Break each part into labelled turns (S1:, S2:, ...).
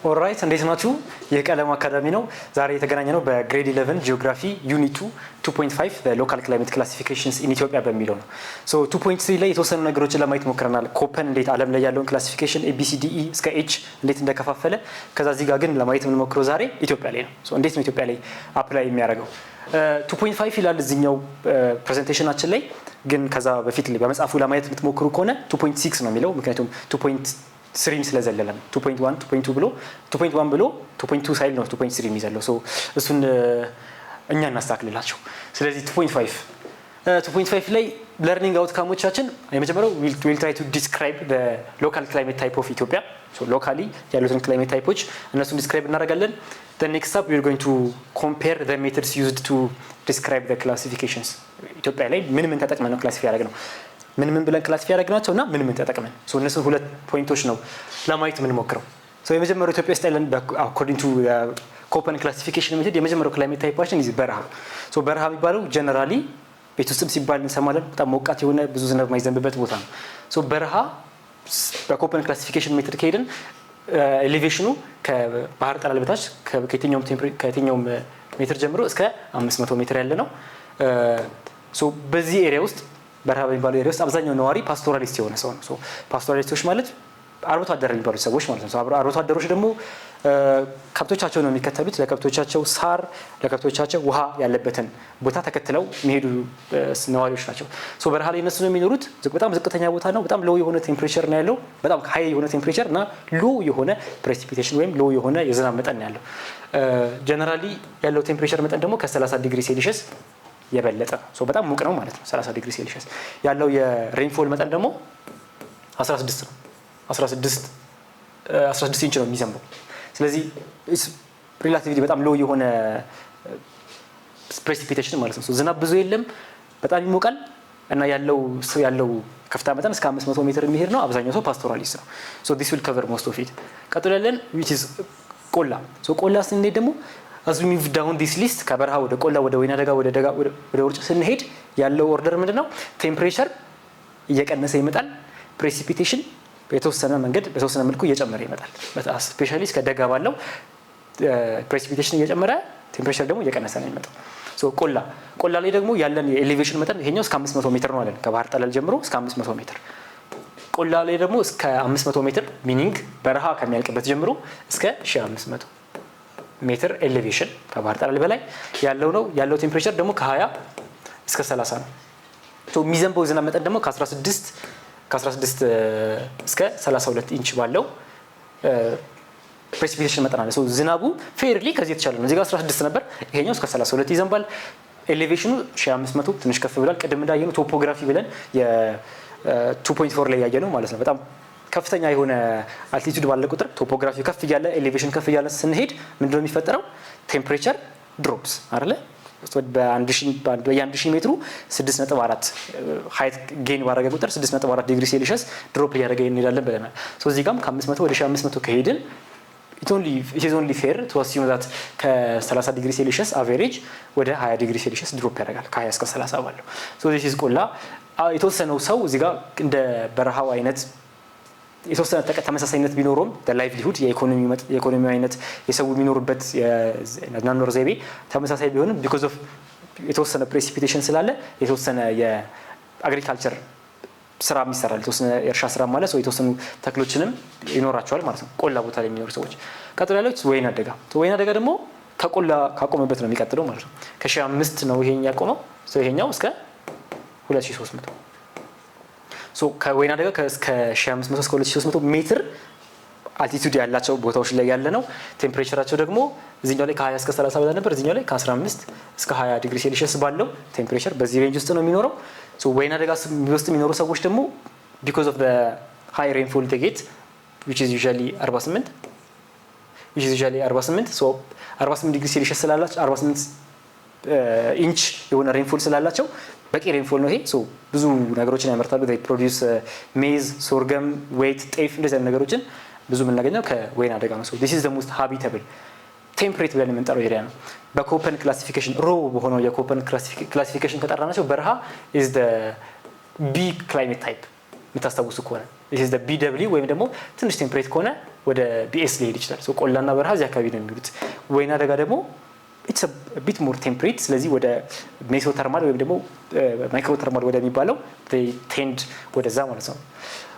S1: ኦልራይት እንዴት ናችሁ? የቀለም አካዳሚ ነው። ዛሬ የተገናኘ ነው በግሬድ 11 ጂኦግራፊ ዩኒት 2.5 በሎካል ክላይሜት ክላሲፊኬሽንስ ኢን ኢትዮጵያ በሚለው ነው። ሶ 2.3 ላይ የተወሰኑ ነገሮችን ለማየት ሞክረናል። ኮፐን እንዴት ዓለም ላይ ያለውን ክላሲፊኬሽን ABCDE እስከ H እንዴት እንደከፋፈለ፣ ከዛ እዚህ ጋር ግን ለማየት የምንሞክረው ዛሬ ኢትዮጵያ ላይ ነው። ሶ እንዴት ነው ኢትዮጵያ ላይ አፕላይ የሚያደርገው? 2.5 ይላል እዚህኛው ፕሬዘንቴሽናችን ላይ፣ ግን ከዛ በፊት በመጽሐፉ ለማየት የምትሞክሩ ከሆነ 2.6 ነው የሚለው። ምክንያቱም 2.3 ስለዘለለ ነው። 2.1 2.2 ብሎ 2.1 ብሎ 2.2 ሳይል ነው 2.3 የሚዘለው። ሶ እሱን እኛ እናስተካክልላቸው። ስለዚህ 2.5 ላይ ለርኒንግ አውትካሞቻችን የመጀመሪያው ዊል ትራይ ቱ ዲስክራይብ the local climate type of Ethiopia. so locally ያሉትን ክላይሜት ታይፖች እነሱን ዲስክራይብ እናደርጋለን። the next step we are going to compare the methods used to describe the classifications. ኢትዮጵያ ላይ ምን ተጠቅመን ነው ክላሲፋይ ያደረግነው? ምን ብለን ክላሲፋይ ያደረግናቸው እና ምን ተጠቅመን? ሶ እነሱን ሁለት ፖይንቶች ነው ለማየት የምንሞክረው። ሶ የመጀመሪያው ኢትዮጵያ ውስጥ ያለን according to ኮፐን ክላሲፊኬሽን ሜተድ የመጀመሪያው ክላይሜት ታይፓችን ይዝ በረሃ። ሶ በረሃ የሚባለው ጀነራሊ ቤት ውስጥም ሲባል እንሰማለን፣ በጣም ሞቃት የሆነ ብዙ ዝናብ የማይዘንብበት ቦታ ነው። ሶ በረሃ በኮፐን ክላሲፊኬሽን ሜተድ ከሄድን ኤሌቬሽኑ ከባህር ጠለል በታች ከየትኛውም ሜትር ጀምሮ እስከ 500 ሜትር ያለ ነው። ሶ በዚህ ኤሪያ ውስጥ በረሃ በሚባለው ኤሪያ ውስጥ አብዛኛው ነዋሪ ፓስቶራሊስት የሆነ ሰው ነው። ሶ ፓስቶራሊስቶች ማለት አርብቶ አደር የሚባሉ ሰዎች ማለት ነው። አርብቶ አደሮች ደግሞ ከብቶቻቸው ነው የሚከተሉት። ለከብቶቻቸው ሳር፣ ለከብቶቻቸው ውሃ ያለበትን ቦታ ተከትለው የሚሄዱ ነዋሪዎች ናቸው። ሶ በረሃ ላይ እነሱ ነው የሚኖሩት። በጣም ዝቅተኛ ቦታ ነው። በጣም ሎው የሆነ ቴምፕሬቸር ነው ያለው። በጣም ሃይ የሆነ ቴምፕሬቸር እና ሎው የሆነ ፕሬሲፒቴሽን ወይም ሎው የሆነ የዝናብ መጠን ነው ያለው። ጀነራሊ ያለው ቴምፕሬቸር መጠን ደግሞ ከ30 ዲግሪ ሴልሺየስ የበለጠ ሶ በጣም ሙቅ ነው ማለት ነው። 30 ዲግሪ ሴልሺየስ ያለው የሬንፎል መጠን ደግሞ 16 ነው። 16 ኢንች ነው የሚዘንበው። ስለዚህ ሪላቲቭሊ በጣም ሎው የሆነ ፕሬሲፒቴሽን ማለት ነው። ዝናብ ብዙ የለም፣ በጣም ይሞቃል እና ያለው ከፍታ መጠን እስከ 500 ሜትር የሚሄድ ነው። አብዛኛው ሰው ፓስቶራሊስት ነው። ሶ this will cover most of it። ቀጥሎ ያለን which is ቆላ። ሶ ቆላ ስንሄድ ደግሞ as we move down this list ከበረሃ ወደ ቆላ ወደ ወይና ደጋ ወደ ውርጭ ስንሄድ ያለው ኦርደር ምንድነው? ቴምፕሬቸር እየቀነሰ ይመጣል። ፕሬሲፒቴሽን በተወሰነ መልኩ እየጨመረ ይመጣል። በጣም ስፔሻሊ እስከ ደጋ ባለው ፕሬሲፒቴሽን እየጨመረ ቴምፕሬቸር ደግሞ እየቀነሰ ነው የሚመጣው። ሶ ቆላ ላይ ደግሞ ያለን የኤሌቬሽን መጠን ይሄኛው እስከ 500 ሜትር ነው አለን። ከባህር ጠለል ጀምሮ እስከ 500 ሜትር። ቆላ ላይ ደግሞ እስከ 500 ሜትር ሚኒንግ በረሃ ከሚያልቅበት ጀምሮ እስከ 1500 ሜትር ኤሌቬሽን ከባህር ጠለል በላይ ያለው ነው። ያለው ቴምፕሬቸር ደግሞ ከ20 እስከ 30 ነው። ሶ የሚዘንበው ዝናብ መጠን ደግሞ ከ16 እስከ 32 ኢንች ባለው ፕሬሲፒቴሽን መጠን አለ። ሶ ዝናቡ ፌርሊ ከዚህ የተሻለ ነው። እዚህ ጋር 16 ነበር፣ ይሄኛው እስከ 32 ይዘንባል። ኤሌቬሽኑ 1500 ትንሽ ከፍ ብሏል። ቅድም እንዳየነው ቶፖግራፊ ብለን የ2.4 ላይ ያየነው ማለት ነው። በጣም ከፍተኛ የሆነ አልቲቲዩድ ባለ ቁጥር ቶፖግራፊ ከፍ እያለ ኤሌቬሽን ከፍ እያለ ስንሄድ ምንድነው የሚፈጠረው? ቴምፕሬቸር ድሮፕስ አይደለ? በ1000 ሜትሩ 6.4 ሃይት ጌን ባረገ ቁጥር 6.4 ዲግሪ ሴልሺየስ ድሮፕ እያደረገ እንሄዳለን ብለናል። ሶ እዚህ ጋርም ከ500 ወደ 1500 ከሄድን it is only fair to assume that ከ30 ዲግሪ ሴልሺየስ አቨሬጅ ወደ 20 ዲግሪ ሴልሺየስ ድሮፕ ያደርጋል ከ20 እስከ 30 ባለው። ሶ this is ቆላ። የተወሰነው ሰው እዚህ ጋር እንደ በረሃው አይነት የተወሰነ ተመሳሳይነት ቢኖረውም ላይቭሊሁድ የኢኮኖሚ አይነት የሰው የሚኖርበት የናኖር ዘይቤ ተመሳሳይ ቢሆንም ቢኮዝ ኦፍ የተወሰነ ፕሬሲፒቴሽን ስላለ የተወሰነ የአግሪካልቸር ስራ የሚሰራል። የተወሰነ የእርሻ ስራ ማለት ነው። የተወሰኑ ተክሎችንም ይኖራቸዋል ማለት ነው ቆላ ቦታ ላይ የሚኖሩ ሰዎች። ቀጥሎ ያለው ወይና ደጋ ደግሞ ከቆላ ካቆመበት ነው የሚቀጥለው ማለት ነው። ከ1500 ነው ይሄኛው ያቆመው። ይሄኛው እስከ 2300 ሶ ከወይና ደጋ እስከ 1500 እስከ 2300 ሜትር አልቲቲዩድ ያላቸው ቦታዎች ላይ ያለ ነው። ቴምፕሬቸራቸው ደግሞ እዚህኛው ላይ ከ20 እስከ 30 በላይ ነበር። እዚህኛው ላይ ከ15 እስከ 20 ዲግሪ ሴልሺየስ ባለው ቴምፕሬቸር በዚህ ሬንጅ ውስጥ ነው የሚኖረው። ሶ ወይና ደጋ ውስጥ የሚኖሩ ሰዎች ደግሞ because of the high rainfall they get which is usually 48 so 48 ዲግሪ ሴልሺየስ ስላላቸው 48 ኢንች የሆነ ሬንፎል ስላላቸው በቂ ሬንፎል ነው ይሄ። ሶ ብዙ ነገሮችን ያመርታሉ። they produce ሜዝ፣ ሶርገም፣ ዌት፣ ጤፍ እንደዚህ አይነት ነገሮችን ብዙ የምናገኘው ከወይና ደጋ ነው። ሶ this is the most habitable ቴምፕሬት ብለን የምንጠራው ኤሪያ ነው። በኮፐን ክላሲፊኬሽን ሮ በሆነው የኮፐን ክላሲፊኬሽን ከጠራናቸው በረሃ is the B climate type የምታስታውሱ ከሆነ this is the BW ወይም ደግሞ ትንሽ ቴምፕሬት ከሆነ ወደ BS ሊሄድ ይችላል። ሶ ቆላና በረሃ እዚህ አካባቢ ነው የሚሉት። ወይና ደጋ ደግሞ it's a bit more temperate ስለዚህ ወደ ሜሶተርማል ወይም ደግሞ ማይክሮተርማል ወደሚባለው they tend ወደዛ ማለት ነው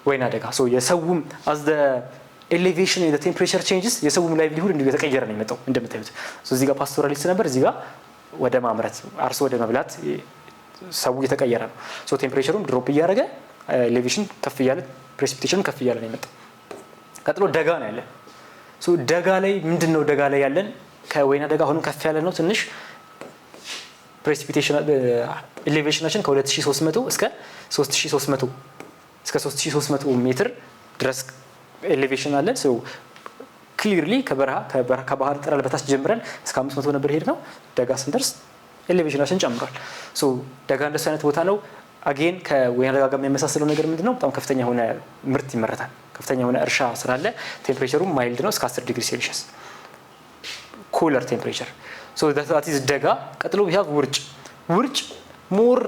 S1: ወይና ደጋ። ሶ የሰውም as the elevation and the temperature changes የሰውም ላይቭሊሁድ እንዲሁ የተቀየረ ነው የሚመጣው እንደምታዩት። ሶ እዚህ ጋር ፓስቶራሊስት ነበር፣ እዚህ ጋር ወደ ማምረት አርሶ ወደ መብላት ሰው እየተቀየረ ነው። ሶ ቴምፕሬቸሩም ድሮፕ እያደረገ ኤሌቬሽን ከፍ እያለ ፕሬሲፒቴሽን ከፍ እያለ ነው የመጣው። ቀጥሎ ደጋ ነው ያለን። ሶ ደጋ ላይ ምንድነው ደጋ ላይ ያለን ከወይና ደጋ አሁንም ከፍ ያለ ነው ትንሽ ፕሬሲፒቴሽን ኤሌቬሽናችን ከ2300 እስከ 3300 ሜትር ድረስ ኤሌቬሽን አለን። ሶ ክሊርሊ ከባህር ጠለል በታች ጀምረን እስከ 500 ነበር ሄድ ነው። ደጋ ስንደርስ ኤሌቬሽናችን ጨምሯል። ሶ ደጋ እንደሱ አይነት ቦታ ነው። አጌን ከወይና ደጋ ጋር የሚመሳሰለው ነገር ምንድነው? በጣም ከፍተኛ የሆነ ምርት ይመረታል። ከፍተኛ የሆነ እርሻ ስላለ ቴምፕሬቸሩ ማይልድ ነው እስከ 10 ዲግሪ ሴልሺየስ ኩለር ቴምፕሬቸር። ሶ that is ደጋ። ቀጥሎ we have ውርጭ ሞር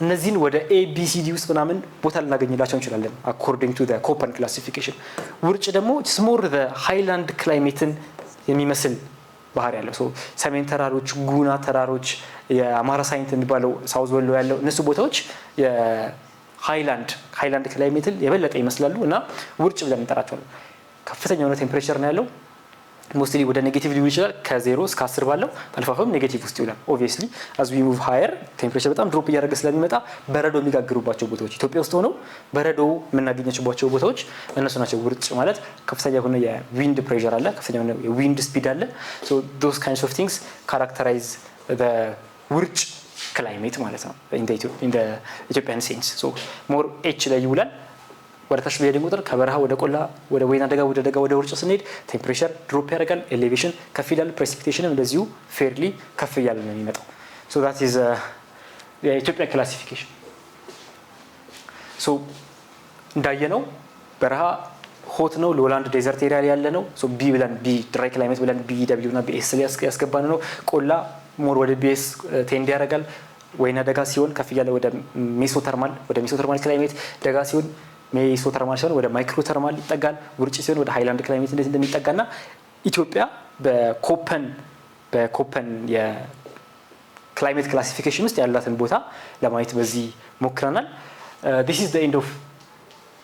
S1: እነዚህን ወደ ABCD ውስጥ ምናምን ቦታ ልናገኝላቸው እንችላለን according to the Köppen classification። ውርጭ ደግሞ it's more the highland climate የሚመስል ባህር ያለው ሶ ሰሜን ተራሮች፣ ጉና ተራሮች፣ የአማራ ሳይንት የሚባለው ሳውዝ ወሎ ያለው እነሱ ቦታዎች የሃይላንድ ክላይሜትን የበለጠ ይመስላሉ እና ውርጭ ብለን እንጠራቸዋለን። ከፍተኛ የሆነ ቴምፕሬቸር ነው ያለው። ሞስትሊ ወደ ኔጌቲቭ ሊሆን ይችላል ከ0 እስከ 10 ባለው አልፋፋም ኔጌቲቭ ውስጥ ይውላል። ኦብቪየስሊ as we move higher ቴምፕሬቸር በጣም ድሮፕ እያደረገ ስለሚመጣ በረዶ የሚጋግሩባቸው ቦታዎች ኢትዮጵያ ውስጥ ሆነው በረዶ የምናገኛቸው ቦታዎች እነሱ ናቸው። ውርጭ ማለት ከፍተኛ የሆነ የዊንድ ፕሬሸር አለ፣ ከፍተኛ የሆነ የዊንድ ስፒድ አለ። so those kinds of things characterize the ውርጭ ክላይሜት ማለት ነው in the Ethiopian sense። so more H ላይ ይውላል። ወደ ታች በሄድን ቁጥር ከበረሃ ወደ ቆላ ወደ ወይና ደጋ ወደ ውርጭ ስንሄድ ቴምፕሬቸር ድሮፕ ያደርጋል፣ ኤሌቬሽን ከፍ ይላል፣ ፕሬሲፒቴሽንም እንደዚሁ ፌርሊ ከፍ እያለ ነው የሚመጣው። ሶ that is የኢትዮጵያ ክላሲፊኬሽን። ሶ እንዳየነው በረሃ ሆት ነው፣ ሎላንድ ዴዘርት ኤሪያ ያለ ነው። ሶ ቢ ብለን ቢ ድራይ ክላይሜት ብለን ቢ ደብሊው እና ቢኤስ ላይ ያስገባን ነው። ቆላ ሞር ወደ ቢኤስ ቴንድ ያደርጋል። ወይና ደጋ ሲሆን ከፍ እያለ ወደ ሜሶተርማል ክላይሜት፣ ደጋ ሲሆን ሜሶተርማል ሲሆን ወደ ማይክሮተርማል ይጠጋል። ውርጭ ሲሆን ወደ ሃይላንድ ክላይሜት እንዴት እንደሚጠጋና ኢትዮጵያ በኮፐን የክላይሜት ክላሲፊኬሽን ውስጥ ያላትን ቦታ ለማየት በዚህ ሞክረናል። this is the end of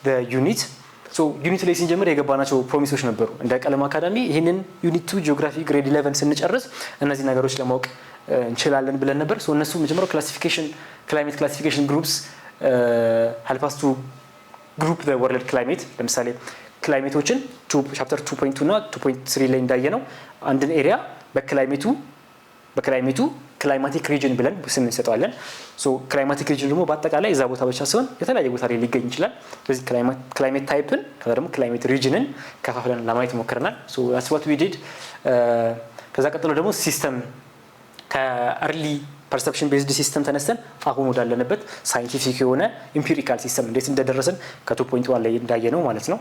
S1: the unit። so ዩኒት ላይ ስንጀምር የገባናቸው ፕሮሚሶች ነበሩ እንደ ቀለም አካዳሚ ይህንን ዩኒት 2 ጂኦግራፊ ግሬድ 11 ስንጨርስ እነዚህ ነገሮች ለማወቅ እንችላለን ብለን ነበር። so እነሱ መጀመሪያው ክላይሜት ክላሲፊኬሽን ግሩፕስ help us to group the world climate። ለምሳሌ ክላይሜቶችን ቻፕተር 2.2 እና 2.3 ላይ እንዳየ ነው አንድን ኤሪያ በክላይሜቱ ክላይማቲክ ሪጅን ብለን ስም እንሰጠዋለን። ሶ ክላይማቲክ ሪጅን ደግሞ በአጠቃላይ እዛ ቦታ ብቻ ሳይሆን የተለያየ ቦታ ላይ ሊገኝ ይችላል። ስለዚህ ክላይሜት ታይፕን ከዛ ደግሞ ክላይሜት ሪጅንን ከፋፍለን ለማየት ሞክረናል። ሶ that's what we did። ከዛ ቀጥሎ ደግሞ ሲስተም ከአርሊ ፐርሰፕሽን ቤዝድ ሲስተም ተነስተን አሁን ወዳለንበት ሳይንቲፊክ የሆነ ኢምፒሪካል ሲስተም እንዴት እንደደረሰን ከ2.1 ላይ እንዳየ ነው ማለት ነው።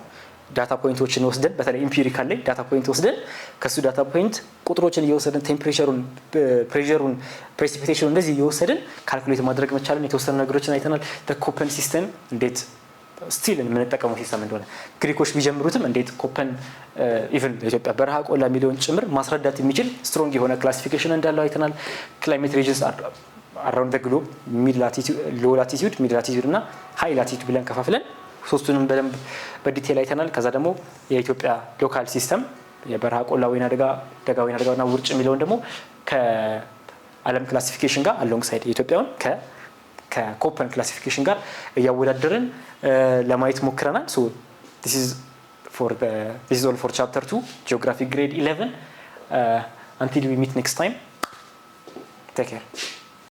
S1: ዳታ ፖይንቶችን ወስደን በተለይ ኢምፒሪካል ላይ ዳታ ፖይንት ወስደን ከሱ ዳታ ፖይንት ቁጥሮችን እየወሰደን ቴምፕሬቸሩን፣ ፕሬሸሩን፣ ፕሬሲፒቴሽኑን እንደዚህ እየወሰደን ካልኩሌት ማድረግ መቻለን። የተወሰኑ ነገሮችን አይተናል። ኮፐን ሲስተም እንዴት ስቲል የምንጠቀመው ሲስተም እንደሆነ ግሪኮች ቢጀምሩትም እንዴት ኮፐን ኢቭን ኢትዮጵያ በረሃ ቆላ የሚለውን ጭምር ማስረዳት የሚችል ስትሮንግ የሆነ ክላሲፊኬሽን እንዳለው አይተናል። ክላይሜት ሪጅንስ አራውንድ ዘ ግሎብ ሎ ላቲቲዩድ፣ ሚድ ላቲቲዩድ እና ሃይ ላቲቲዩድ ብለን ከፋፍለን ሶስቱንም በደንብ በዲቴል አይተናል። ከዛ ደግሞ የኢትዮጵያ ሎካል ሲስተም የበረሃ ቆላ ወይና ደጋ ወይና ደጋና ውርጭ የሚለውን ደግሞ ከዓለም ክላሲፊኬሽን ጋር አሎንግ ሳይድ የኢትዮጵያውን ከኮፐን ክላሲፊኬሽን ጋር እያወዳደርን ለማየት ሞክረናል። ሶ this is all for chapter 2 geography grade 11 until we meet next time, take care.